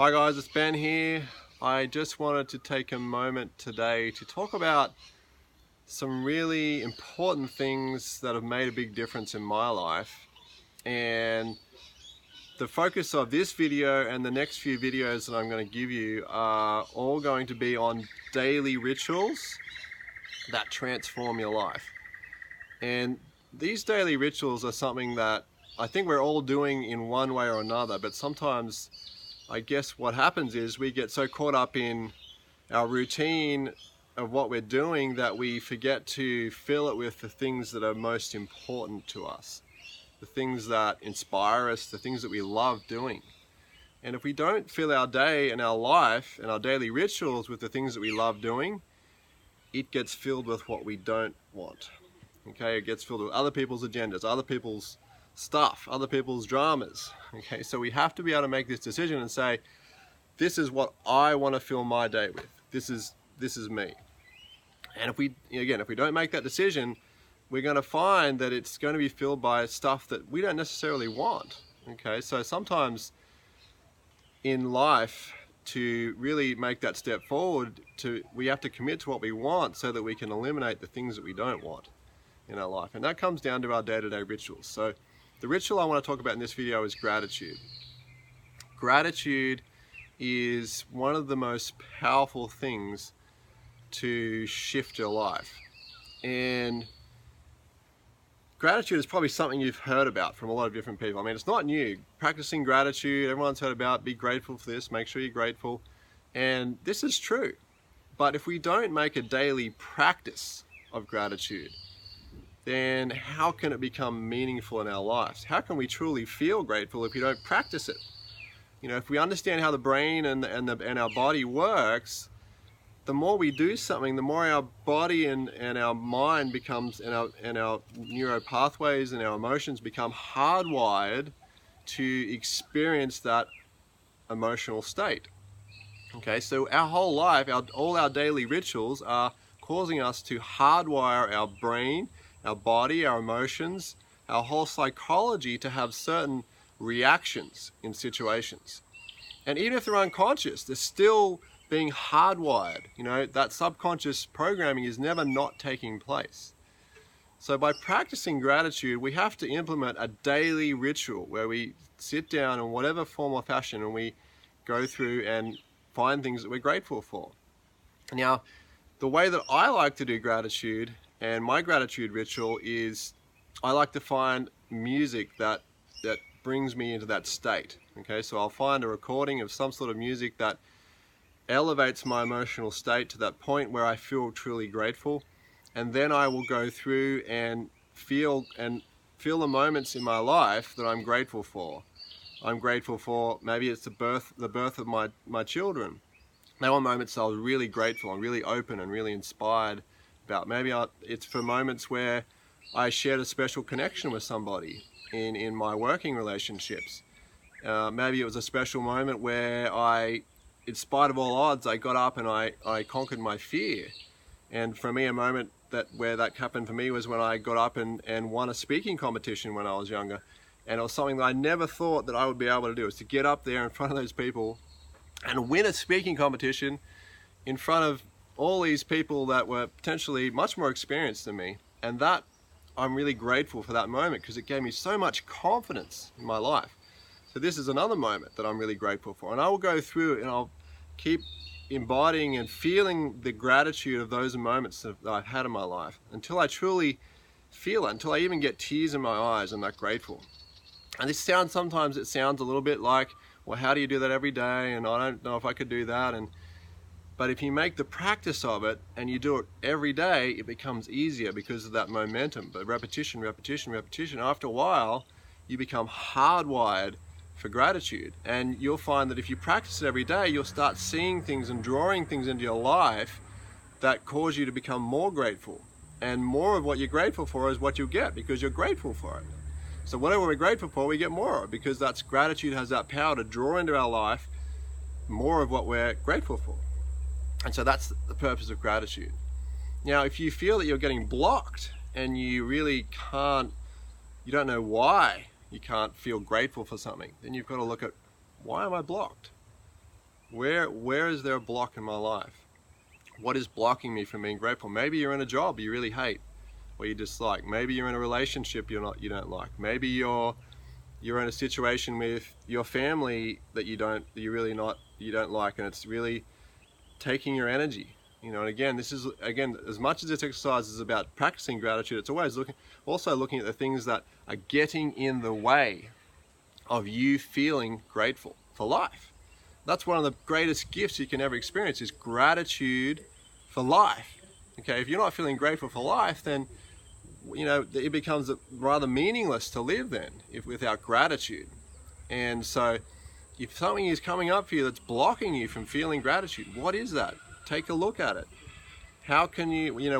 Hi guys, it's Ben here. I just wanted to take a moment today to talk about some really important things that have made a big difference in my life. And the focus of this video and the next few videos that I'm going to give you are all going to be on daily rituals that transform your life. And these daily rituals are something that I think we're all doing in one way or another, but sometimes I guess what happens is we get so caught up in our routine of what we're doing that we forget to fill it with the things that are most important to us, the things that inspire us, the things that we love doing. And if we don't fill our day and our life and our daily rituals with the things that we love doing, it gets filled with what we don't want. Okay, it gets filled with other people's agendas, other people's stuff, other people's dramas. Okay, so we have to be able to make this decision and say, this is what I want to fill my day with. This is me. And if we don't make that decision, we're going to find that it's going to be filled by stuff that we don't necessarily want. Okay, so sometimes in life, to really make that step forward, we have to commit to what we want so that we can eliminate the things that we don't want in our life. And that comes down to our day-to-day rituals. So the ritual I want to talk about in this video is gratitude. Gratitude is one of the most powerful things to shift your life. And gratitude is probably something you've heard about from a lot of different people. I mean, it's not new. Practicing gratitude, everyone's heard about, be grateful for this, make sure you're grateful. And this is true. But if we don't make a daily practice of gratitude, then how can it become meaningful in our lives? How can we truly feel grateful if we don't practice it? You know, if we understand how the brain and our body works, the more we do something, the more our body and our mind becomes, and our neuro pathways and our emotions become hardwired to experience that emotional state. Okay, so our whole life, all our daily rituals are causing us to hardwire our brain, our body, our emotions, our whole psychology to have certain reactions in situations. And even if they're unconscious, they're still being hardwired. You know, that subconscious programming is never not taking place. So by practicing gratitude, we have to implement a daily ritual where we sit down in whatever form or fashion and we go through and find things that we're grateful for. Now, the way that I like to do gratitude and my gratitude ritual is I like to find music that brings me into that state. Okay, so I'll find a recording of some sort of music that elevates my emotional state to that point where I feel truly grateful, and then I will go through and feel the moments in my life that I'm grateful for. I'm grateful for, maybe it's the birth of my children. They were moments I was really grateful and really open and really inspired about. Maybe it's for moments where I shared a special connection with somebody in my working relationships. Maybe it was a special moment where in spite of all odds, I got up and I conquered my fear. And for me, a moment where that happened for me was when I got up and won a speaking competition when I was younger. And it was something that I never thought that I would be able to do, is to get up there in front of those people and win a speaking competition in front of all these people that were potentially much more experienced than me. And that, I'm really grateful for that moment because it gave me so much confidence in my life. So this is another moment that I'm really grateful for. And I will go through and I'll keep embodying and feeling the gratitude of those moments that I've had in my life until I truly feel it, until I even get tears in my eyes. I'm that grateful. And sometimes it sounds a little bit like, well, how do you do that every day? And I don't know if I could do that. But if you make the practice of it and you do it every day, it becomes easier because of that momentum. But repetition, after a while, you become hardwired for gratitude. And you'll find that if you practice it every day, you'll start seeing things and drawing things into your life that cause you to become more grateful. And more of what you're grateful for is what you'll get because you're grateful for it. So whatever we're grateful for, we get more of, because gratitude has that power to draw into our life more of what we're grateful for. And so that's the purpose of gratitude. Now, if you feel that you're getting blocked and you really you don't know why you can't feel grateful for something, then you've got to look at, why am I blocked? Where is there a block in my life? What is blocking me from being grateful? Maybe you're in a job you really hate or you dislike. Maybe you're in a relationship you don't like. Maybe you're in a situation with your family that you don't like, and it's really taking your energy. And again, this is, as much as this exercise is about practicing gratitude, it's always also looking at the things that are getting in the way of you feeling grateful for life. That's one of the greatest gifts you can ever experience, is gratitude for life. Okay, if you're not feeling grateful for life, then it becomes rather meaningless to live then, without gratitude. And so if something is coming up for you that's blocking you from feeling gratitude, what is that? Take a look at it. How can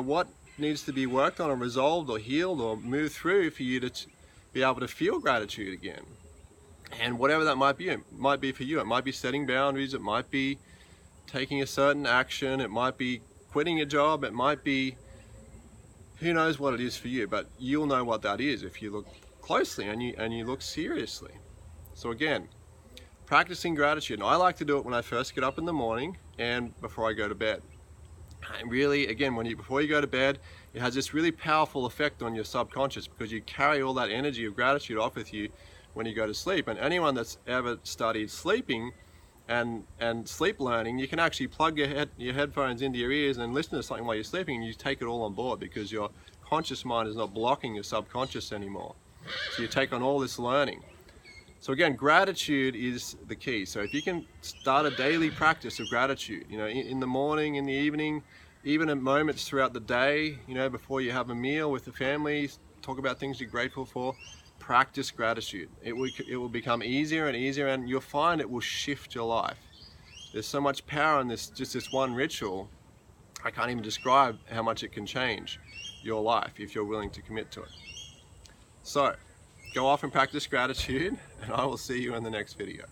what needs to be worked on or resolved or healed or moved through for you to be able to feel gratitude again? And whatever that might be, it might be for you. It might be setting boundaries. It might be taking a certain action. It might be quitting a job. It might be, who knows what it is for you, but you'll know what that is if you look closely and you look seriously. So again, practicing gratitude. And I like to do it when I first get up in the morning and before I go to bed. And really, again, before you go to bed, it has this really powerful effect on your subconscious, because you carry all that energy of gratitude off with you when you go to sleep. And anyone that's ever studied sleeping and sleep learning, you can actually plug your headphones into your ears and listen to something while you're sleeping, and you take it all on board, because your conscious mind is not blocking your subconscious anymore. So you take on all this learning. So again, gratitude is the key. So if you can start a daily practice of gratitude, in the morning, in the evening, even at moments throughout the day, before you have a meal with the family, talk about things you're grateful for, practice gratitude. It will become easier and easier, and you'll find it will shift your life. There's so much power in this one ritual. I can't even describe how much it can change your life if you're willing to commit to it. So, go off and practice gratitude, and I will see you in the next video.